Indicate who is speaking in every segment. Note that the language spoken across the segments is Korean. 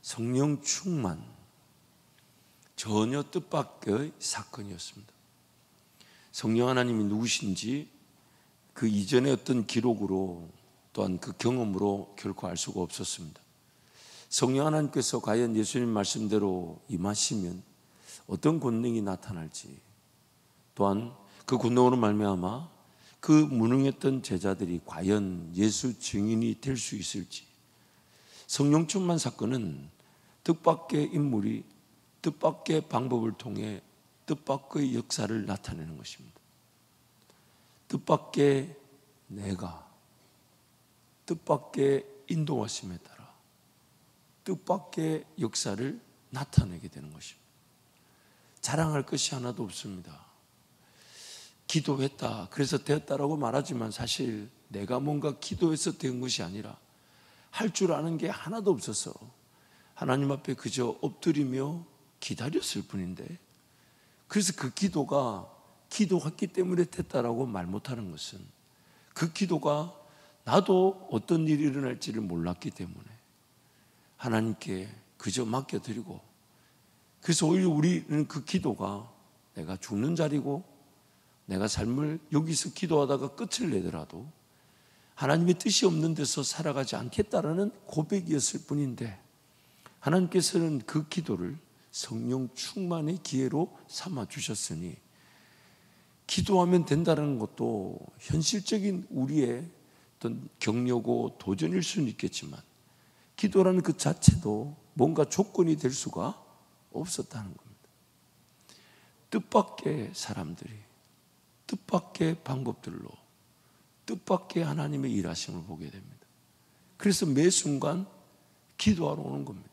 Speaker 1: 성령 충만, 전혀 뜻밖의 사건이었습니다. 성령 하나님이 누구신지 그 이전의 어떤 기록으로 또한 그 경험으로 결코 알 수가 없었습니다. 성령 하나님께서 과연 예수님 말씀대로 임하시면 어떤 권능이 나타날지, 또한 그 권능으로 말미암아 그 무능했던 제자들이 과연 예수 증인이 될 수 있을지, 성령 충만 사건은 뜻밖의 인물이 뜻밖의 방법을 통해 뜻밖의 역사를 나타내는 것입니다. 뜻밖의 내가 뜻밖의 인도하심에 따라 뜻밖의 역사를 나타내게 되는 것입니다. 자랑할 것이 하나도 없습니다. 기도했다, 그래서 되었다라고 말하지만 사실 내가 뭔가 기도해서 된 것이 아니라 할 줄 아는 게 하나도 없어서 하나님 앞에 그저 엎드리며 기다렸을 뿐인데, 그래서 그 기도가 기도했기 때문에 됐다라고 말 못하는 것은 그 기도가 나도 어떤 일이 일어날지를 몰랐기 때문에 하나님께 그저 맡겨드리고, 그래서 오히려 우리는 그 기도가 내가 죽는 자리고 내가 삶을 여기서 기도하다가 끝을 내더라도 하나님의 뜻이 없는 데서 살아가지 않겠다라는 고백이었을 뿐인데, 하나님께서는 그 기도를 성령 충만의 기회로 삼아 주셨으니 기도하면 된다는 것도 현실적인 우리의 어떤 격려고 도전일 수는 있겠지만 기도라는 그 자체도 뭔가 조건이 될 수가 없었다는 겁니다. 뜻밖의 사람들이 뜻밖의 방법들로 뜻밖의 하나님의 일하심을 보게 됩니다. 그래서 매 순간 기도하러 오는 겁니다.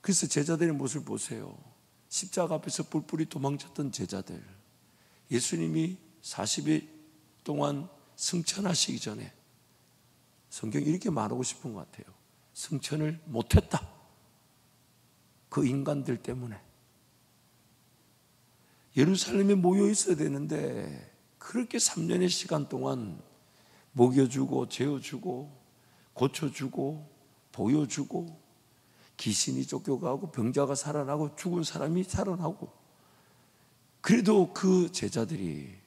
Speaker 1: 그래서 제자들의 모습을 보세요. 십자가 앞에서 뿔뿔이 도망쳤던 제자들, 예수님이 40일 동안 승천하시기 전에 성경이 이렇게 말하고 싶은 것 같아요. 승천을 못했다, 그 인간들 때문에. 예루살렘에 모여 있어야 되는데 그렇게 3년의 시간 동안 먹여주고 재워주고 고쳐주고 보여주고 귀신이 쫓겨가고 병자가 살아나고 죽은 사람이 살아나고, 그래도 그 제자들이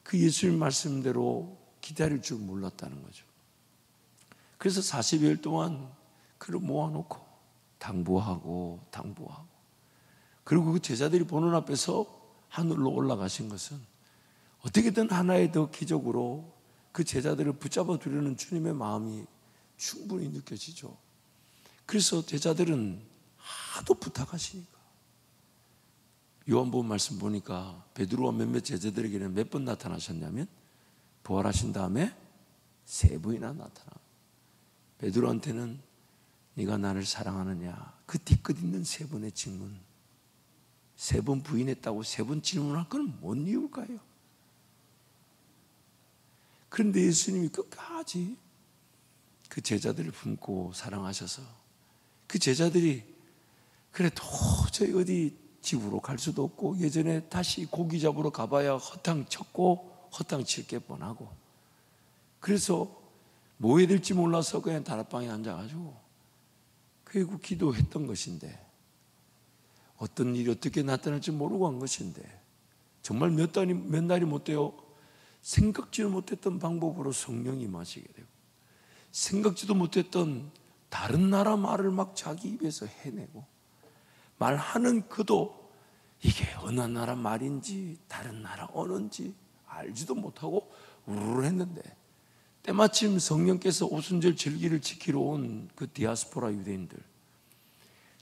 Speaker 1: 그 예수님 말씀대로 기다릴 줄 몰랐다는 거죠. 그래서 40일 동안 그를 모아놓고 당부하고 그리고 그 제자들이 보는 앞에서 하늘로 올라가신 것은 어떻게든 하나의 더 기적으로 그 제자들을 붙잡아 두려는 주님의 마음이 충분히 느껴지죠. 그래서 제자들은 하도 부탁하시니까, 요한복음 말씀 보니까 베드로와 몇몇 제자들에게는 몇 번 나타나셨냐면 부활하신 다음에 3번이나 나타나. 베드로한테는 네가 나를 사랑하느냐, 그 뒤끝 있는 3번의 질문, 3번 부인했다고 3번 질문할 건 뭔 이유일까요? 그런데 예수님이 끝까지 그 제자들을 품고 사랑하셔서 그 제자들이 그래 도저히 어디 집으로 갈 수도 없고 예전에 다시 고기 잡으러 가봐야 허탕 쳤고 허탕 칠 게 뻔하고, 그래서 뭐 해야 될지 몰라서 그냥 다락방에 앉아가지고 그리고 기도했던 것인데, 어떤 일이 어떻게 나타날지 모르고 한 것인데 정말 몇 날이 못 되어 생각지도 못했던 방법으로 성령이 임하시게 되고 생각지도 못했던 다른 나라 말을 막 자기 입에서 해내고, 말하는 그도 이게 어느 나라 말인지 다른 나라 언어인지 알지도 못하고 우르르 했는데, 때마침 성령께서 오순절 절기를 지키러 온 그 디아스포라 유대인들,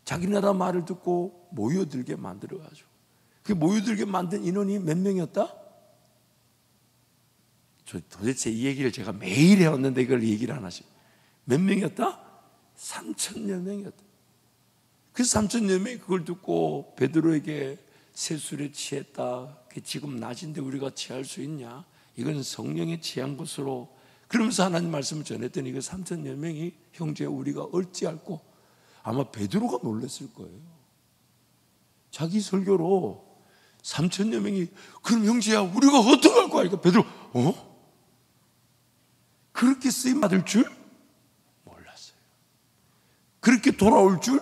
Speaker 1: 자기 나라 말을 듣고 모여들게 만들어가지고, 그 모여들게 만든 인원이 몇 명이었다? 저 도대체 이 얘기를 제가 매일 해왔는데 이걸 얘기를 안 하시고, 몇 명이었다? 3,000여 명이었다. 그래서 3,000여 명이 그걸 듣고 베드로에게 세술에 취했다, 지금 낮인데 우리가 취할 수 있냐, 이건 성령에 취한 것으로, 그러면서 하나님 말씀을 전했더니 그 3,000여 명이 형제 우리가 어찌할꼬, 아마 베드로가 놀랐을 거예요. 자기 설교로 3,000여 명이 그럼 형제야 우리가 어떡할 거야, 그러니까 베드로 그렇게 쓰임 받을 줄 몰랐어요. 그렇게 돌아올 줄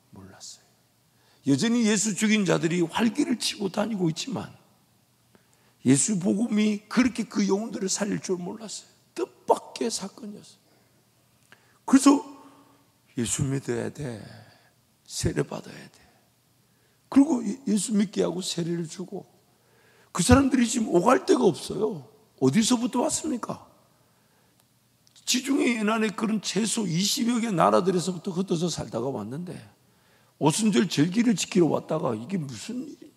Speaker 1: 몰랐어요. 여전히 예수 죽인 자들이 활기를 치고 다니고 있지만 예수 복음이 그렇게 그 영혼들을 살릴 줄 몰랐어요. 뜻밖의 사건이었어요. 그래서 예수 믿어야 돼. 세례 받아야 돼. 그리고 예수 믿게 하고 세례를 주고 그 사람들이 지금 오갈 데가 없어요. 어디서부터 왔습니까? 지중해 연안에 그런 최소 20여 개 나라들에서부터 흩어져 살다가 왔는데 오순절 절기를 지키러 왔다가 이게 무슨 일이냐.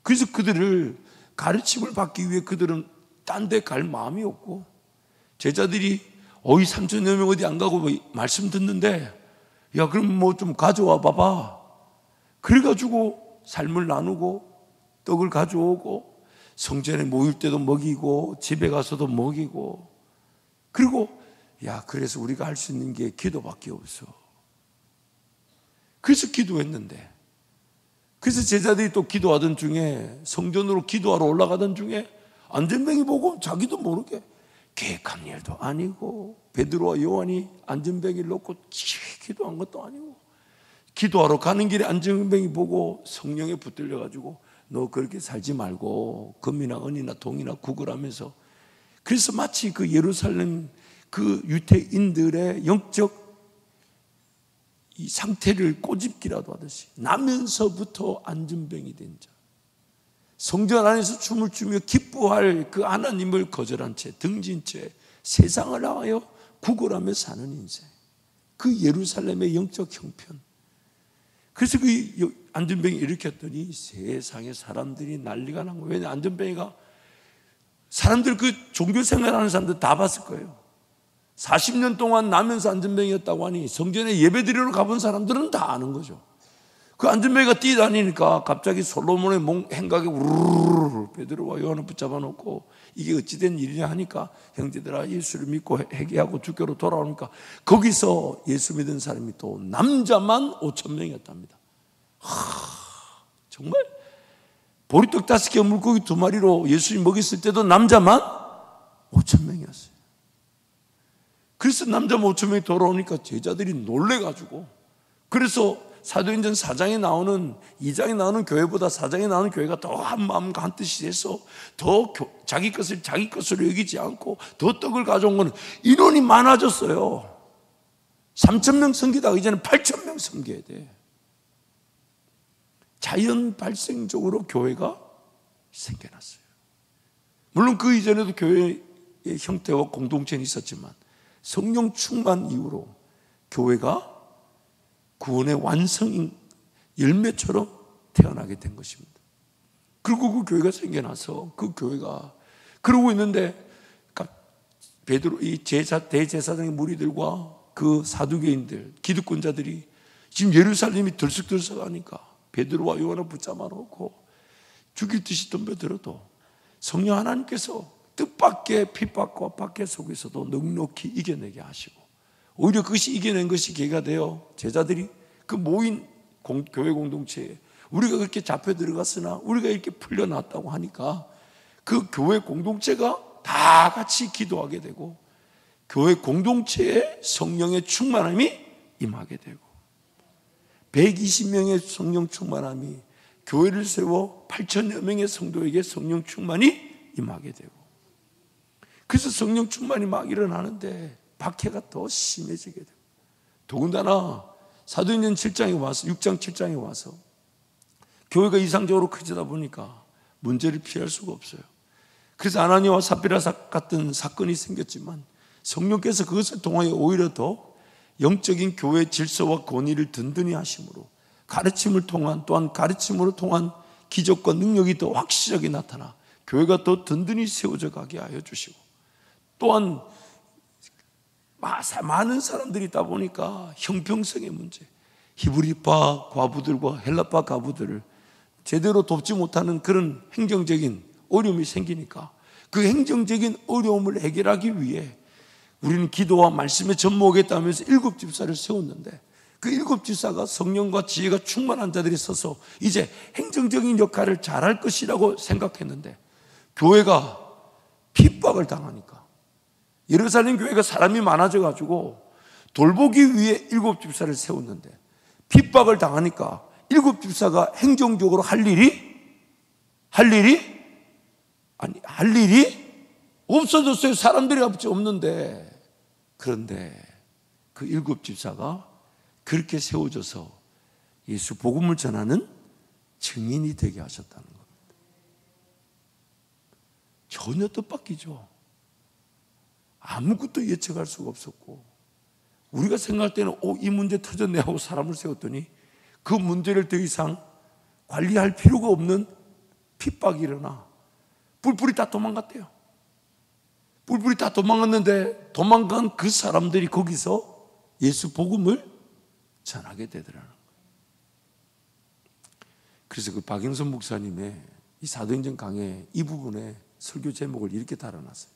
Speaker 1: 그래서 그들을 가르침을 받기 위해 그들은 딴 데 갈 마음이 없고 제자들이 3천여 명 어디 안 가고 말씀 듣는데 야 그럼 뭐 좀 가져와 봐봐. 그래가지고 삶을 나누고 떡을 가져오고 성전에 모일 때도 먹이고 집에 가서도 먹이고 그리고 야 그래서 우리가 할 수 있는 게 기도밖에 없어. 그래서 기도했는데 그래서 제자들이 또 기도하던 중에 성전으로 기도하러 올라가던 중에 안전뱅이 보고 자기도 모르게 계획한 일도 아니고 베드로와 요한이 안전뱅이를 놓고 기도한 것도 아니고 기도하러 가는 길에 안전뱅이 보고 성령에 붙들려 가지고 너 그렇게 살지 말고 금이나 은이나 동이나 구걸하면서 그래서 마치 그 예루살렘 그 유대인들의 영적 이 상태를 꼬집기라도 하듯이 나면서부터 안전뱅이 된 자, 성전 안에서 춤을 추며 기뻐할 그 하나님을 거절한 채 등진 채 세상을 향하여 구걸하며 사는 인생, 그 예루살렘의 영적 형편. 그래서 그 안전뱅이 일으켰더니 세상에 사람들이 난리가 난 거예요. 왜냐하면 안전뱅이가 사람들 그 종교 생활하는 사람들 다 봤을 거예요. 40년 동안 나면서 안전뱅이였다고 하니 성전에 예배드리러 가본 사람들은 다 아는 거죠. 그 안전뱅이가 뛰다니니까 갑자기 솔로몬의 행각에 우르르 베드로와 요한을 붙잡아 놓고 이게 어찌된 일이냐 하니까 형제들아 예수를 믿고 회개하고 주께로 돌아오니까 거기서 예수 믿은 사람이 또 남자만 5,000명이었답니다. 정말 보리떡 5개 물고기 2마리로 예수님 먹였을 때도 남자만 5,000명이었어요. 그래서 남자만 5,000명이 돌아오니까 제자들이 놀래가지고 그래서 사도행전 4장에 나오는 2장에 나오는 교회보다 4장에 나오는 교회가 더 한마음과 한뜻이 돼서 더 자기 것으로 여기지 않고 더 떡을 가져온 거는 인원이 많아졌어요. 3,000명 섬기다가 이제는 8,000명 섬겨야 돼. 자연 발생적으로 교회가 생겨났어요. 물론 그 이전에도 교회의 형태와 공동체는 있었지만 성령 충만 이후로 교회가 구원의 완성인 열매처럼 태어나게 된 것입니다. 그리고 그 교회가 생겨나서 그 교회가 그러고 있는데 베드로 이 대제사장의 무리들과 그 사두개인들 기득권자들이 지금 예루살렘이 들썩들썩하니까 베드로와 요한을 붙잡아 놓고 죽일 듯이 덤벼들어도 성령 하나님께서 뜻밖의 핍박과 박해 속에서도 넉넉히 이겨내게 하시고 오히려 그것이 이겨낸 것이 계기가 되어 제자들이 그 모인 교회 공동체에 우리가 그렇게 잡혀 들어갔으나 우리가 이렇게 풀려났다고 하니까 그 교회 공동체가 다 같이 기도하게 되고 교회 공동체에 성령의 충만함이 임하게 되고 120명의 성령 충만함이 교회를 세워 8,000여 명의 성도에게 성령 충만이 임하게 되고 그래서 성령 충만이 막 일어나는데 박해가 더 심해지게 되고 더군다나 사도행전 7장에 와서 6장 7장에 와서 교회가 이상적으로 커지다 보니까 문제를 피할 수가 없어요. 그래서 아나니아와 삽비라 같은 사건이 생겼지만 성령께서 그것을 통하여 오히려 더 영적인 교회의 질서와 권위를 든든히 하심으로 가르침을 통한 또한 가르침으로 통한 기적과 능력이 더 확실하게 나타나 교회가 더 든든히 세워져 가게 하여 주시고 또한 많은 사람들이 있다 보니까 형평성의 문제, 히브리파 과부들과 헬라파 과부들을 제대로 돕지 못하는 그런 행정적인 어려움이 생기니까 그 행정적인 어려움을 해결하기 위해 우리는 기도와 말씀에 접목하겠다면서 7 집사를 세웠는데 그 7 집사가 성령과 지혜가 충만한 자들이 서서 이제 행정적인 역할을 잘할 것이라고 생각했는데 교회가 핍박을 당하니까 예루살렘 교회가 사람이 많아져 가지고 돌보기 위해 7 집사를 세웠는데 핍박을 당하니까 7 집사가 행정적으로 할 일이 없어졌어요. 사람들이 없는데. 그런데 그 7 집사가 그렇게 세워져서 예수 복음을 전하는 증인이 되게 하셨다는 겁니다. 전혀 뜻밖이죠. 아무것도 예측할 수가 없었고, 우리가 생각할 때는 이 문제 터졌네 하고 사람을 세웠더니 그 문제를 더 이상 관리할 필요가 없는 핍박이 일어나 뿔뿔이 다 도망갔대요. 뿔뿔이 다 도망갔는데 도망간 그 사람들이 거기서 예수 복음을 전하게 되더라는 거예요. 그래서 그 박영선 목사님의 이 사도행전 강의 이 부분에 설교 제목을 이렇게 달아놨어요.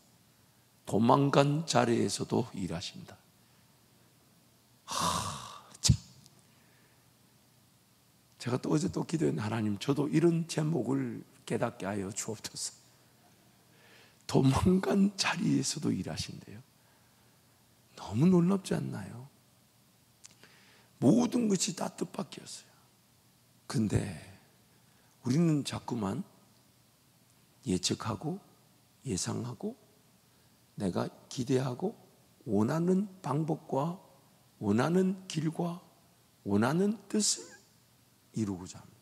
Speaker 1: 도망간 자리에서도 일하신다. 참. 제가 또 어제 또 기도했는데, 하나님 저도 이런 제목을 깨닫게 하여 주옵소서. 도망간 자리에서도 일하신대요. 너무 놀랍지 않나요? 모든 것이 다 뜻밖이었어요. 근데 우리는 자꾸만 예측하고 예상하고 내가 기대하고 원하는 방법과 원하는 길과 원하는 뜻을 이루고자 합니다.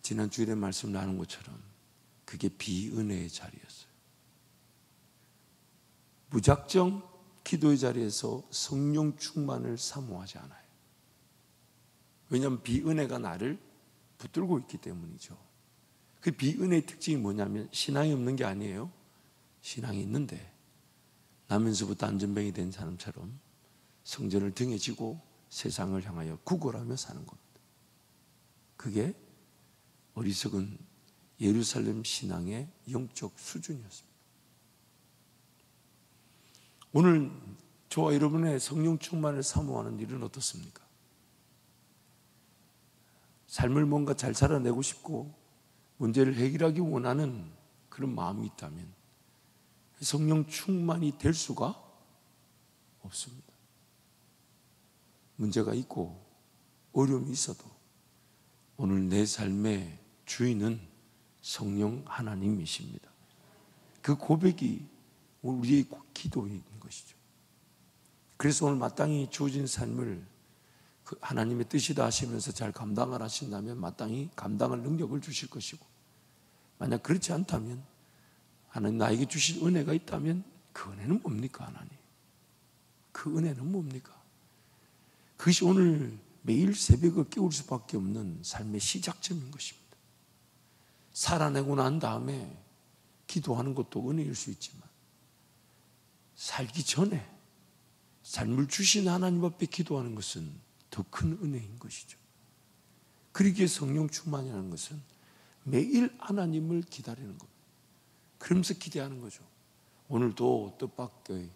Speaker 1: 지난 주일에 말씀 나눈 것처럼 그게 비은혜의 자리였어요. 무작정 기도의 자리에서 성령 충만을 사모하지 않아요. 왜냐하면 비은혜가 나를 붙들고 있기 때문이죠. 그 비은혜의 특징이 뭐냐면 신앙이 없는 게 아니에요. 신앙이 있는데 나면서부터 안전뱅이 된 사람처럼 성전을 등에 지고 세상을 향하여 구걸하며 사는 겁니다. 그게 어리석은 예루살렘 신앙의 영적 수준이었습니다. 오늘 저와 여러분의 성령 충만을 사모하는 일은 어떻습니까? 삶을 뭔가 잘 살아내고 싶고 문제를 해결하기 원하는 그런 마음이 있다면 성령 충만이 될 수가 없습니다. 문제가 있고 어려움이 있어도 오늘 내 삶의 주인은 성령 하나님이십니다. 그 고백이 우리의 기도인 것이죠. 그래서 오늘 마땅히 주어진 삶을 하나님의 뜻이다 하시면서 잘 감당을 하신다면 마땅히 감당할 능력을 주실 것이고, 만약 그렇지 않다면 하나님 나에게 주신 은혜가 있다면 그 은혜는 뭡니까? 하나님, 그 은혜는 뭡니까? 그것이 오늘 매일 새벽을 깨울 수밖에 없는 삶의 시작점인 것입니다. 살아내고 난 다음에 기도하는 것도 은혜일 수 있지만 살기 전에 삶을 주신 하나님 앞에 기도하는 것은 더 큰 은혜인 것이죠. 그러기에 성령 충만이라는 것은 매일 하나님을 기다리는 겁니다. 그러면서 기대하는 거죠. 오늘도 뜻밖의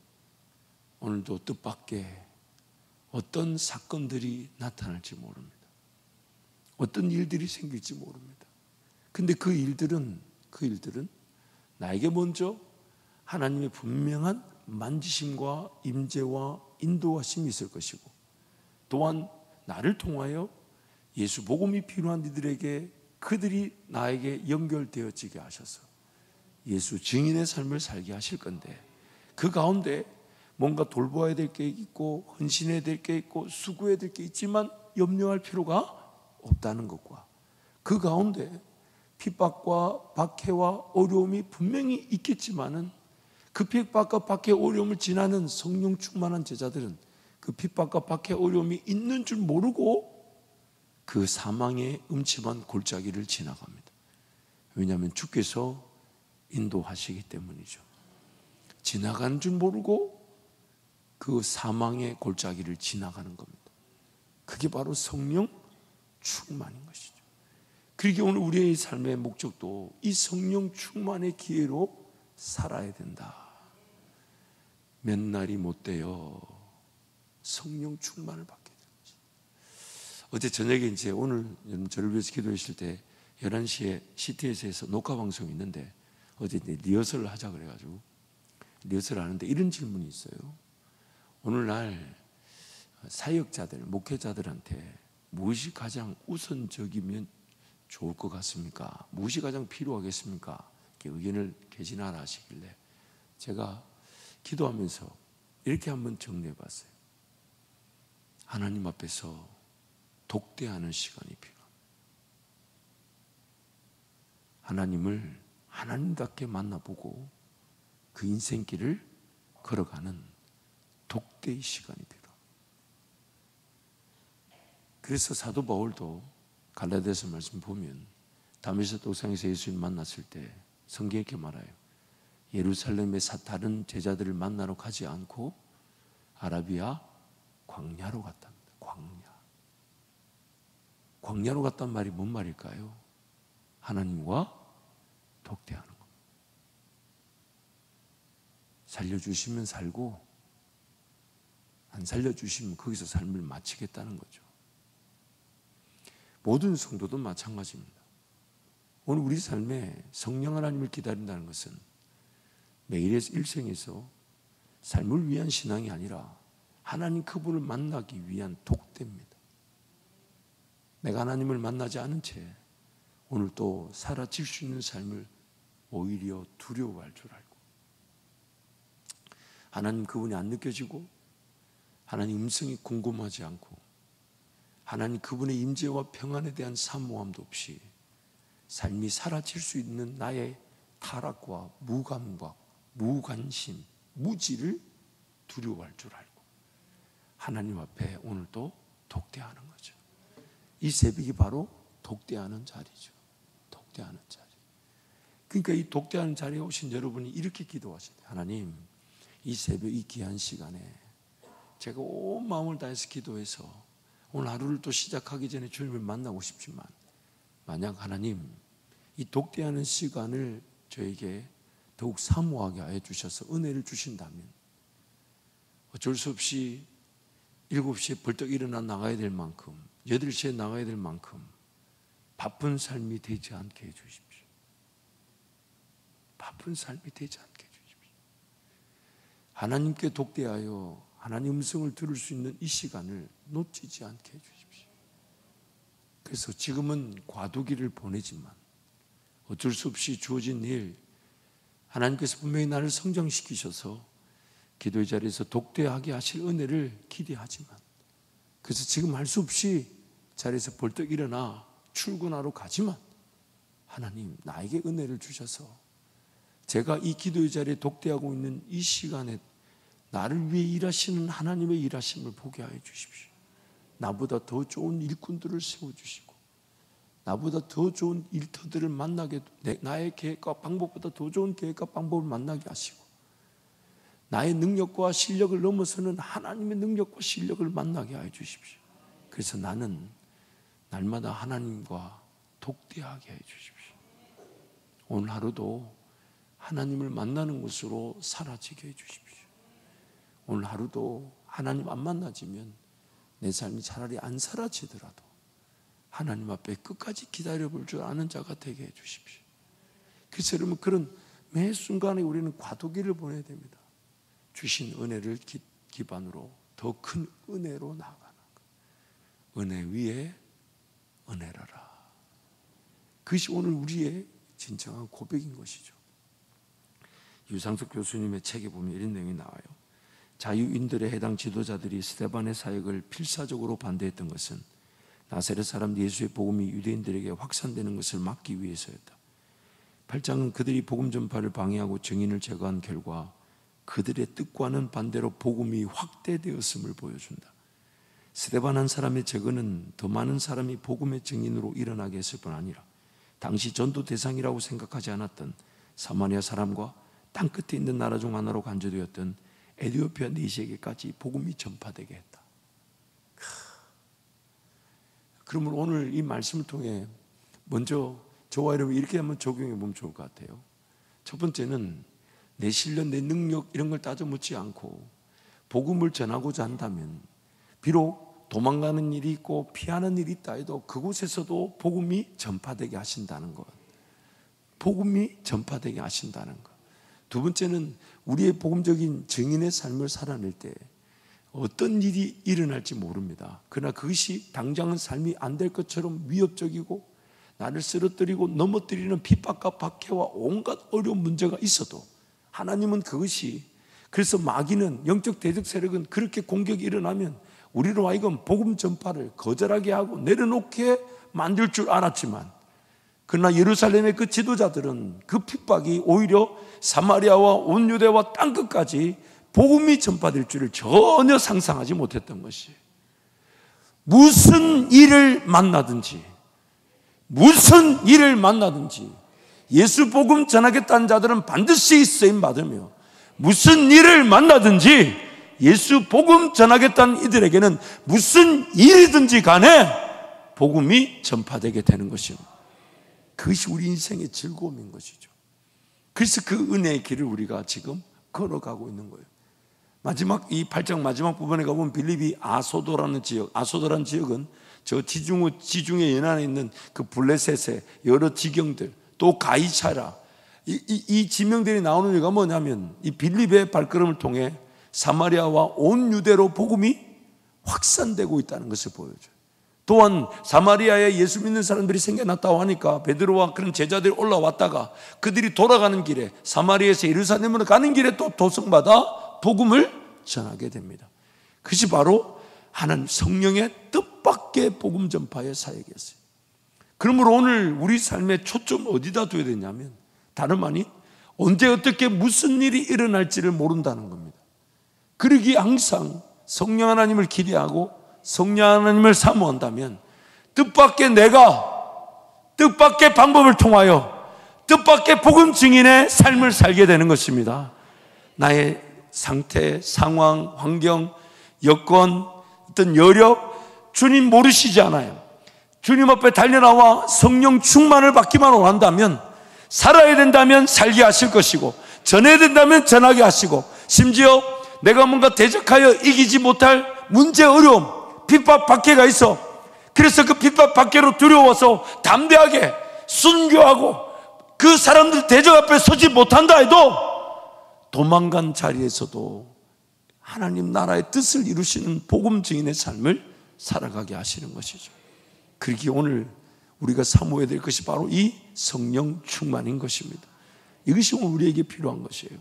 Speaker 1: 어떤 사건들이 나타날지 모릅니다. 어떤 일들이 생길지 모릅니다. 근데 그 일들은 나에게 먼저 하나님의 분명한 만지심과 임재와 인도하심이 있을 것이고, 또한 나를 통하여 예수 복음이 필요한 이들에게 그들이 나에게 연결되어지게 하셔서 예수 증인의 삶을 살게 하실 건데, 그 가운데 뭔가 돌보아야 될 게 있고 헌신해야 될 게 있고 수고해야 될 게 있지만 염려할 필요가 없다는 것과, 그 가운데 핍박과 박해와 어려움이 분명히 있겠지만은 그 핍박과 박해 어려움을 지나는 성령 충만한 제자들은 그 핍박과 박해 어려움이 있는 줄 모르고 그 사망의 음침한 골짜기를 지나갑니다. 왜냐하면 주께서 인도하시기 때문이죠. 지나간 줄 모르고 그 사망의 골짜기를 지나가는 겁니다. 그게 바로 성령 충만인 것이죠. 그러기에 오늘 우리의 삶의 목적도 이 성령 충만의 기회로 살아야 된다. 몇 날이 못 되어 성령 충만을 받게 되는 거지. 어제 저녁에 이제 오늘 저를 위해서 기도해 주실 때 11시에 CTS에서 녹화 방송이 있는데 어제 이제 리허설을 하자 그래가지고 리허설을 하는데 이런 질문이 있어요. 오늘날 사역자들, 목회자들한테 무엇이 가장 우선적이면 좋을 것 같습니까? 무엇이 가장 필요하겠습니까? 이렇게 의견을 개진하라 하시길래 제가 기도하면서 이렇게 한번 정리해 봤어요. 하나님 앞에서 독대하는 시간이 필요합니다. 하나님을 하나님답게 만나보고 그 인생길을 걸어가는 독대의 시간이 필요합니다. 그래서 사도 바울도 갈라디아서 말씀 보면 다메섹 도상에서 예수님 만났을 때 성경에 이렇게 말해요. 예루살렘에 다른 제자들을 만나러 가지 않고 아라비아 광야로 갔답니다. 광야로 갔단 말이 뭔 말일까요? 하나님과 독대하는 것. 살려주시면 살고 안 살려주시면 거기서 삶을 마치겠다는 거죠. 모든 성도도 마찬가지입니다. 오늘 우리 삶에 성령 하나님을 기다린다는 것은 매일의 일생에서 삶을 위한 신앙이 아니라 하나님 그분을 만나기 위한 독대입니다. 내가 하나님을 만나지 않은 채 오늘 또 사라질 수 있는 삶을 오히려 두려워할 줄 알고 하나님 그분이 안 느껴지고 하나님 음성이 궁금하지 않고 하나님 그분의 임재와 평안에 대한 사모함도 없이 삶이 사라질 수 있는 나의 타락과 무감각, 무관심, 무지를 두려워할 줄 알고 하나님 앞에 오늘도 독대하는 거죠. 이 새벽이 바로 독대하는 자리죠. 독대하는 자리. 그러니까 이 독대하는 자리에 오신 여러분이 이렇게 기도하셔야 돼요. 하나님, 이 새벽 이 귀한 시간에 제가 온 마음을 다해서 기도해서 오늘 하루를 또 시작하기 전에 주님을 만나고 싶지만 만약 하나님 이 독대하는 시간을 저에게 더욱 사모하게 해 주셔서 은혜를 주신다면 어쩔 수 없이 7시에 벌떡 일어나 나가야 될 만큼 8시에 나가야 될 만큼 바쁜 삶이 되지 않게 해 주십시오. 바쁜 삶이 되지 않게 해 주십시오. 하나님께 독대하여 하나님 음성을 들을 수 있는 이 시간을 놓치지 않게 해 주십시오. 그래서 지금은 과도기를 보내지만 어쩔 수 없이 주어진 일 하나님께서 분명히 나를 성장시키셔서 기도의 자리에서 독대하게 하실 은혜를 기대하지만 그래서 지금 할 수 없이 자리에서 벌떡 일어나 출근하러 가지만 하나님 나에게 은혜를 주셔서 제가 이 기도의 자리에 독대하고 있는 이 시간에 나를 위해 일하시는 하나님의 일하심을 보게 하여 주십시오. 나보다 더 좋은 일꾼들을 세워주시고 나보다 더 좋은 일터들을 만나게 나의 계획과 방법보다 더 좋은 계획과 방법을 만나게 하시고 나의 능력과 실력을 넘어서는 하나님의 능력과 실력을 만나게 하여 주십시오. 그래서 나는 날마다 하나님과 독대하게 해 주십시오. 오늘 하루도 하나님을 만나는 것으로 사라지게 해 주십시오. 오늘 하루도 하나님 안 만나지면 내 삶이 차라리 안 사라지더라도 하나님 앞에 끝까지 기다려볼 줄 아는 자가 되게 해 주십시오. 그래서 여러분 그런 매 순간에 우리는 과도기를 보내야 됩니다. 주신 은혜를 기반으로 더 큰 은혜로 나아가는 것. 은혜 위에 은혜라라. 그것이 오늘 우리의 진정한 고백인 것이죠. 유상석 교수님의 책에 보면 이런 내용이 나와요. 자유인들의 해당 지도자들이 스데반의 사역을 필사적으로 반대했던 것은 나사렛 사람 예수의 복음이 유대인들에게 확산되는 것을 막기 위해서였다. 8장은 그들이 복음 전파를 방해하고 증인을 제거한 결과 그들의 뜻과는 반대로 복음이 확대되었음을 보여준다. 스데반 한 사람의 제거는 더 많은 사람이 복음의 증인으로 일어나게 했을 뿐 아니라 당시 전도 대상이라고 생각하지 않았던 사마리아 사람과 땅끝에 있는 나라 중 하나로 간주되었던 에티오피아 내시에게까지 복음이 전파되게 했다. 그러면 오늘 이 말씀을 통해 먼저 저와 여러분 이렇게 한번 적용해 보면 좋을 것 같아요. 첫 번째는 내 실력, 내 능력 이런 걸 따져 묻지 않고 복음을 전하고자 한다면 비록 도망가는 일이 있고 피하는 일이 있다 해도 그곳에서도 복음이 전파되게 하신다는 것. 복음이 전파되게 하신다는 것. 두 번째는 우리의 복음적인 증인의 삶을 살아낼 때 어떤 일이 일어날지 모릅니다. 그러나 그것이 당장은 삶이 안 될 것처럼 위협적이고 나를 쓰러뜨리고 넘어뜨리는 핍박과 박해와 온갖 어려운 문제가 있어도 하나님은 그것이, 그래서 마귀는, 영적 대적 세력은 그렇게 공격이 일어나면 우리로 하여금 복음 전파를 거절하게 하고 내려놓게 만들 줄 알았지만, 그러나 예루살렘의 그 지도자들은 그 핍박이 오히려 사마리아와 온 유대와 땅끝까지 복음이 전파될 줄을 전혀 상상하지 못했던 것이, 무슨 일을 만나든지 예수 복음 전하겠다는 자들은 반드시 쓰임 받으며, 무슨 일을 만나든지 예수 복음 전하겠다는 이들에게는 무슨 일이든지 간에 복음이 전파되게 되는 것입니다. 그것이 우리 인생의 즐거움인 것이죠. 그래서 그 은혜의 길을 우리가 지금 걸어가고 있는 거예요. 마지막, 이 8장 마지막 부분에 가보면 빌립이 아소도라는 지역, 아소도라는 지역은 저 지중해 연안에 있는 그 블레셋의 여러 지경들, 또 가이차라, 이 지명들이 나오는 이유가 뭐냐면 이 빌립의 발걸음을 통해 사마리아와 온 유대로 복음이 확산되고 있다는 것을 보여줘요. 또한 사마리아에 예수 믿는 사람들이 생겨났다고 하니까 베드로와 그런 제자들이 올라왔다가 그들이 돌아가는 길에 사마리아에서 예루살렘으로 가는 길에 또 도성마다 복음을 전하게 됩니다. 그것이 바로 하나님 성령의 뜻밖의 복음 전파의 사역이었어요. 그러므로 오늘 우리 삶의 초점 어디다 둬야 되냐면 다름 아닌 언제 어떻게 무슨 일이 일어날지를 모른다는 겁니다. 그러기에 항상 성령 하나님을 기대하고 성령 하나님을 사모한다면 뜻밖의 방법을 통하여 뜻밖의 복음 증인의 삶을 살게 되는 것입니다. 나의 상태, 상황, 환경, 여건, 어떤 여력, 주님 모르시지 않아요. 주님 앞에 달려나와 성령 충만을 받기만 원한다면, 살아야 된다면 살게 하실 것이고, 전해야 된다면 전하게 하시고, 심지어 내가 뭔가 대적하여 이기지 못할 문제, 어려움, 핍박, 박해가 있어. 그래서 그 핍박, 박해로 두려워서 담대하게 순교하고 그 사람들 대적 앞에 서지 못한다 해도 도망간 자리에서도 하나님 나라의 뜻을 이루시는 복음 증인의 삶을 살아가게 하시는 것이죠. 그러기에 오늘 우리가 사모해야 될 것이 바로 이 성령 충만인 것입니다. 이것이 오늘 우리에게 필요한 것이에요.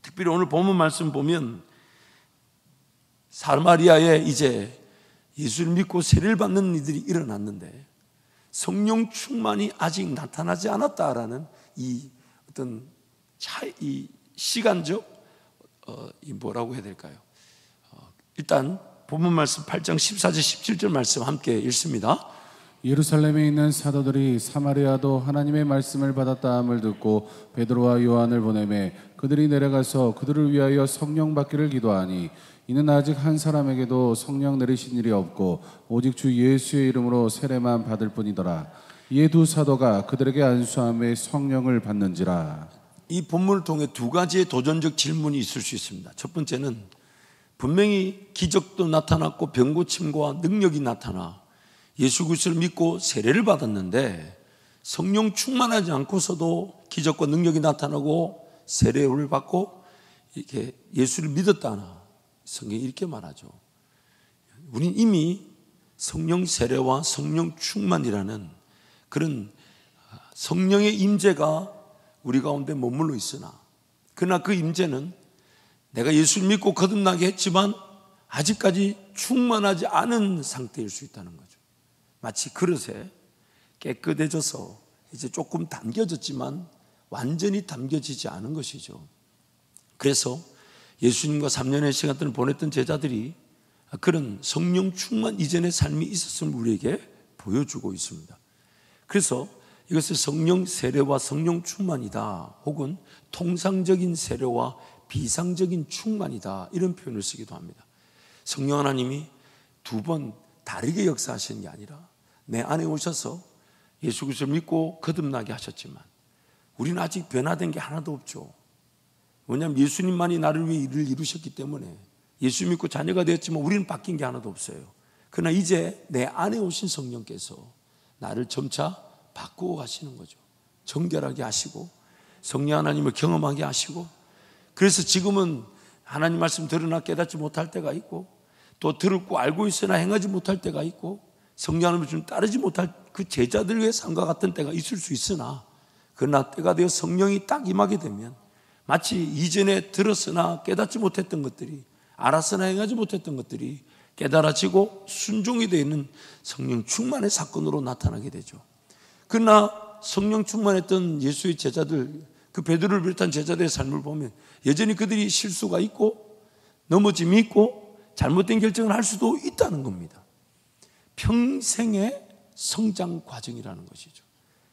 Speaker 1: 특별히 오늘 본문 말씀 보면 사마리아에 이제 예수를 믿고 세례를 받는 이들이 일어났는데 성령 충만이 아직 나타나지 않았다라는 이 어떤 이 시간적 뭐라고 해야 될까요? 일단 본문 말씀 8장 14절 17절 말씀 함께 읽습니다.
Speaker 2: 예루살렘에 있는 사도들이 사마리아도 하나님의 말씀을 받았다함을 듣고 베드로와 요한을 보내매 그들이 내려가서 그들을 위하여 성령 받기를 기도하니 이는 아직 한 사람에게도 성령 내리신 일이 없고 오직 주 예수의 이름으로 세례만 받을 뿐이더라. 이에 두 사도가 그들에게 안수함에 성령을 받는지라.
Speaker 1: 이 본문을 통해 두 가지의 도전적 질문이 있을 수 있습니다. 첫 번째는 분명히 기적도 나타났고 병고침과 능력이 나타나 예수 그리스도를 믿고 세례를 받았는데 성령 충만하지 않고서도 기적과 능력이 나타나고 세례를 받고 이렇게 예수를 믿었다나 성경이 이렇게 말하죠. 우린 이미 성령 세례와 성령 충만이라는 그런 성령의 임재가 우리 가운데 머물러 있으나, 그러나 그 임재는 내가 예수를 믿고 거듭나게 했지만 아직까지 충만하지 않은 상태일 수 있다는 거죠. 마치 그릇에 깨끗해져서 이제 조금 담겨졌지만 완전히 담겨지지 않은 것이죠. 그래서 예수님과 3년의 시간을 보냈던 제자들이 그런 성령 충만 이전의 삶이 있었음을 우리에게 보여주고 있습니다. 그래서 이것을 성령 세례와 성령 충만이다, 혹은 통상적인 세례와 비상적인 충만이다, 이런 표현을 쓰기도 합니다. 성령 하나님이 두 번 다르게 역사하시는 게 아니라 내 안에 오셔서 예수 그리스도를 믿고 거듭나게 하셨지만 우리는 아직 변화된 게 하나도 없죠. 왜냐하면 예수님만이 나를 위해 일을 이루셨기 때문에 예수 믿고 자녀가 되었지만 우리는 바뀐 게 하나도 없어요. 그러나 이제 내 안에 오신 성령께서 나를 점차 바꾸어 가시는 거죠. 정결하게 하시고 성령 하나님을 경험하게 하시고, 그래서 지금은 하나님 말씀 들으나 깨닫지 못할 때가 있고, 또 들었고 알고 있으나 행하지 못할 때가 있고, 성령 하나님을 좀 따르지 못할 그 제자들의 삶과 같은 때가 있을 수 있으나, 그러나 때가 되어 성령이 딱 임하게 되면 마치 이전에 들었으나 깨닫지 못했던 것들이, 알았으나 행하지 못했던 것들이 깨달아지고 순종이 되어 있는 성령 충만의 사건으로 나타나게 되죠. 그러나 성령 충만했던 예수의 제자들, 그 베드로를 비롯한 제자들의 삶을 보면 여전히 그들이 실수가 있고 넘어짐이 있고 잘못된 결정을 할 수도 있다는 겁니다. 평생의 성장 과정이라는 것이죠.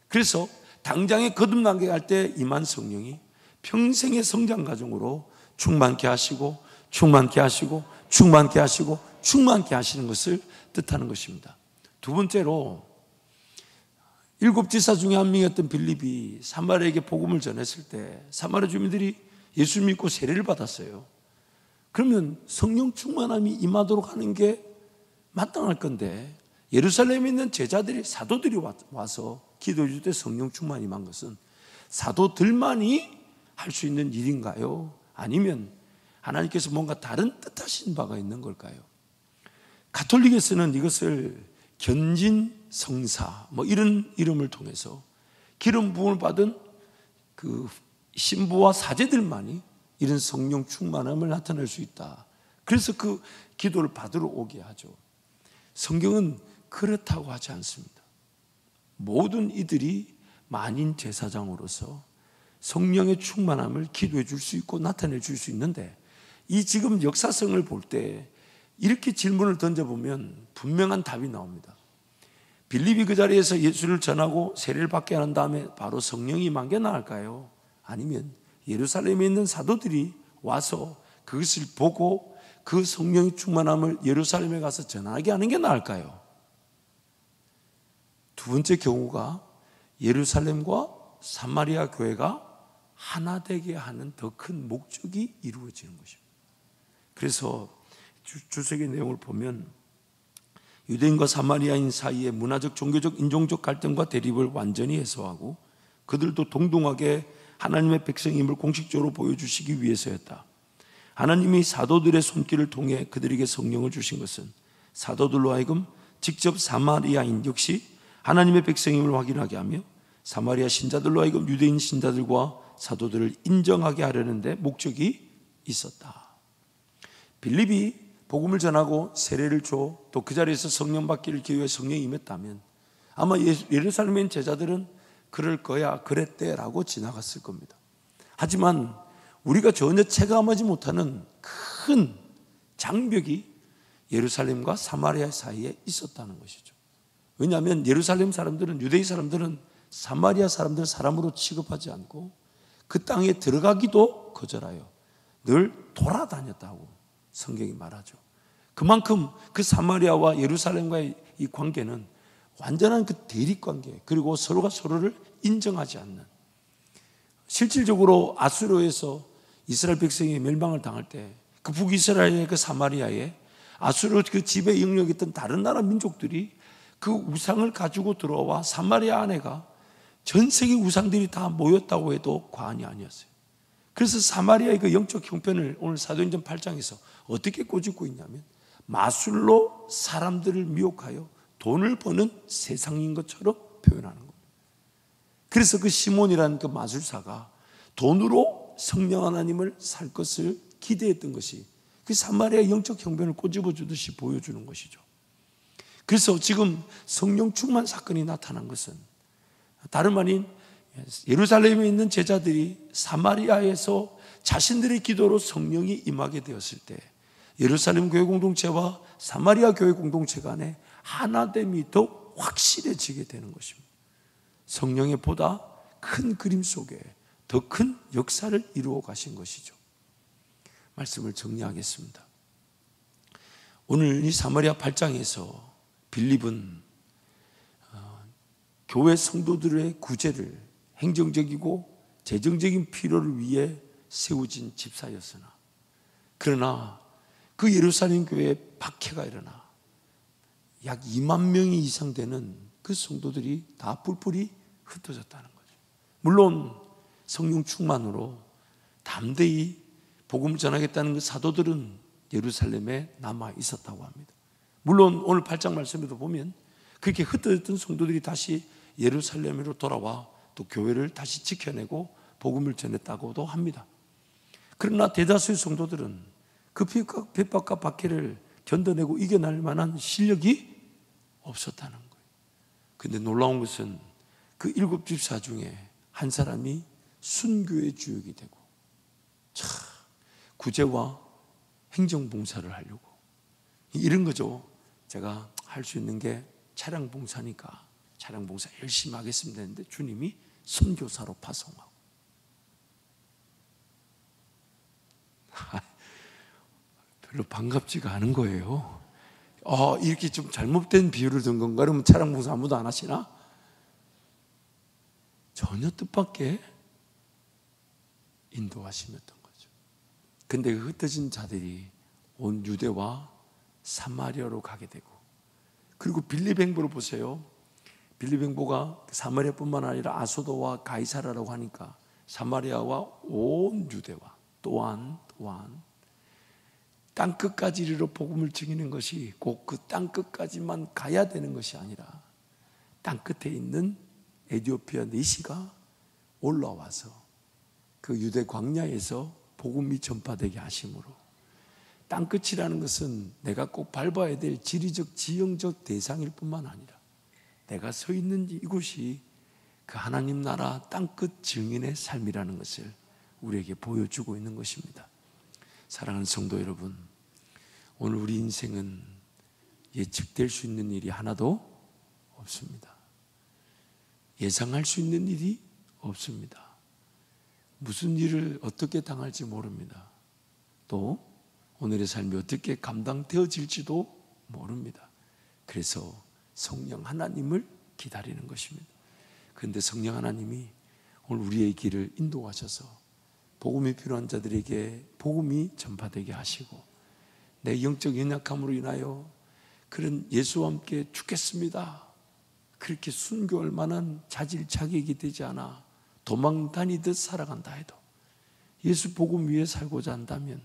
Speaker 1: 그래서 당장에 거듭나게 할 때 임한 성령이 평생의 성장 과정으로 충만케 하시고 충만케 하시고 충만케 하시고 충만케 하시는 것을 뜻하는 것입니다. 두 번째로, 7 지사 중에 한 명이었던 빌립이 사마리아에게 복음을 전했을 때 사마리아 주민들이 예수 믿고 세례를 받았어요. 그러면 성령 충만함이 임하도록 하는 게 마땅할 건데, 예루살렘에 있는 제자들이, 사도들이 와서 기도해 줄 때 성령 충만이 임한 것은 사도들만이 할 수 있는 일인가요? 아니면 하나님께서 뭔가 다른 뜻하신 바가 있는 걸까요? 가톨릭에서는 이것을 견진성사 이런 이름을 통해서 기름 부음을 받은 그 신부와 사제들만이 이런 성령 충만함을 나타낼 수 있다. 그래서 그 기도를 받으러 오게 하죠. 성경은 그렇다고 하지 않습니다. 모든 이들이 만인 제사장으로서 성령의 충만함을 기도해 줄 수 있고 나타내 줄 수 있는데, 이 지금 역사성을 볼 때 이렇게 질문을 던져보면 분명한 답이 나옵니다. 빌립이 그 자리에서 예수를 전하고 세례를 받게 한 다음에 바로 성령이 임한 게 나을까요? 아니면 예루살렘에 있는 사도들이 와서 그것을 보고 그 성령의 충만함을 예루살렘에 가서 전하게 하는 게 나을까요? 두 번째 경우가 예루살렘과 사마리아 교회가 하나 되게 하는 더 큰 목적이 이루어지는 것입니다. 그래서 주석의 내용을 보면 유대인과 사마리아인 사이의 문화적, 종교적, 인종적 갈등과 대립을 완전히 해소하고 그들도 동등하게 하나님의 백성임을 공식적으로 보여주시기 위해서였다. 하나님이 사도들의 손길을 통해 그들에게 성령을 주신 것은 사도들로 하여금 직접 사마리아인 역시 하나님의 백성임을 확인하게 하며 사마리아 신자들로 하여금 유대인 신자들과 사도들을 인정하게 하려는 데 목적이 있었다. 빌립이 복음을 전하고 세례를 줘 또 그 자리에서 성령 받기를 기회에 성령이 임했다면 아마 예루살렘에 있는 제자들은 그럴 거야, 그랬대라고 지나갔을 겁니다. 하지만 우리가 전혀 체감하지 못하는 큰 장벽이 예루살렘과 사마리아 사이에 있었다는 것이죠. 왜냐하면 예루살렘 사람들은, 유대인 사람들은 사마리아 사람들 사람으로 취급하지 않고 그 땅에 들어가기도 거절하여 늘 돌아다녔다고 성경이 말하죠. 그만큼 그 사마리아와 예루살렘과의 이 관계는 완전한 그 대립관계, 그리고 서로가 서로를 인정하지 않는, 실질적으로 아수르에서 이스라엘 백성이 멸망을 당할 때 그 북이스라엘의 그 사마리아에 아수르 그 지배 영역에 있던 다른 나라 민족들이 그 우상을 가지고 들어와 사마리아 안에가 전 세계 우상들이 다 모였다고 해도 과언이 아니었어요. 그래서 사마리아의 그 영적 형편을 오늘 사도행전 8장에서 어떻게 꼬집고 있냐면 마술로 사람들을 미혹하여 돈을 버는 세상인 것처럼 표현하는 겁니다. 그래서 그 시몬이라는 그 마술사가 돈으로 성령 하나님을 살 것을 기대했던 것이 그 사마리아의 영적 형편을 꼬집어 주듯이 보여주는 것이죠. 그래서 지금 성령 충만 사건이 나타난 것은 다름 아닌 예루살렘에 있는 제자들이 사마리아에서 자신들의 기도로 성령이 임하게 되었을 때 예루살렘 교회 공동체와 사마리아 교회 공동체 간에 하나됨이 더 확실해지게 되는 것입니다. 성령의 보다 큰 그림 속에 더 큰 역사를 이루어 가신 것이죠. 말씀을 정리하겠습니다. 오늘 이 사마리아 8장에서 빌립은 교회 성도들의 구제를 행정적이고 재정적인 필요를 위해 세워진 집사였으나, 그러나 그 예루살렘 교회에 박해가 일어나 약 2만 명이 이상 되는 그 성도들이 다 뿔뿔이 흩어졌다는 거죠. 물론 성령 충만으로 담대히 복음을 전하겠다는 그 사도들은 예루살렘에 남아 있었다고 합니다. 물론 오늘 8장 말씀에도 보면 그렇게 흩어졌던 성도들이 다시 예루살렘으로 돌아와 또 교회를 다시 지켜내고 복음을 전했다고도 합니다. 그러나 대다수의 성도들은 그 핍박과 박해를 견뎌내고 이겨낼 만한 실력이 없었다는 거예요. 그런데 놀라운 것은 그 7 집사 중에 한 사람이 순교의 주역이 되고 구제와 행정봉사를 하려고, 이런 거죠. 제가 할 수 있는 게 차량 봉사니까 차량 봉사 열심히 하겠습니다 했는데 주님이 선교사로 파송하고, 별로 반갑지가 않은 거예요. 이렇게 좀 잘못된 비유를 든 건가? 그러면 차량 봉사 아무도 안 하시나? 전혀 뜻밖의 인도하심이었던 거죠. 근데 그 흩어진 자들이 온 유대와 사마리아로 가게 되고, 그리고 빌립 행보를 보세요. 빌립 행보가 사마리아뿐만 아니라 아소도와 가이사라라고 하니까 사마리아와 온 유대와 또한 땅끝까지 이르러 복음을 증인하는 것이 꼭 그 땅끝까지만 가야 되는 것이 아니라 땅끝에 있는 에티오피아 내시가 올라와서 그 유대 광야에서 복음이 전파되게 하심으로, 땅끝이라는 것은 내가 꼭 밟아야 될 지리적 지형적 대상일 뿐만 아니라 내가 서 있는 이곳이 그 하나님 나라 땅끝 증인의 삶이라는 것을 우리에게 보여주고 있는 것입니다. 사랑하는 성도 여러분, 오늘 우리 인생은 예측될 수 있는 일이 하나도 없습니다. 예상할 수 있는 일이 없습니다. 무슨 일을 어떻게 당할지 모릅니다. 또 오늘의 삶이 어떻게 감당되어질지도 모릅니다. 그래서 성령 하나님을 기다리는 것입니다. 그런데 성령 하나님이 오늘 우리의 길을 인도하셔서 복음이 필요한 자들에게 복음이 전파되게 하시고, 내 영적 연약함으로 인하여 그런 예수와 함께 죽겠습니다, 그렇게 순교할 만한 자질 자격이 되지 않아 도망 다니듯 살아간다 해도 예수 복음 위에 살고자 한다면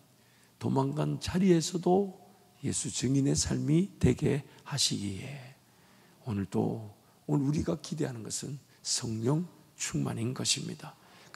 Speaker 1: 도망간 자리에서도 예수 증인의 삶이 되게 하시기에 오늘 우리가 기대하는 것은 성령 충만인 것입니다.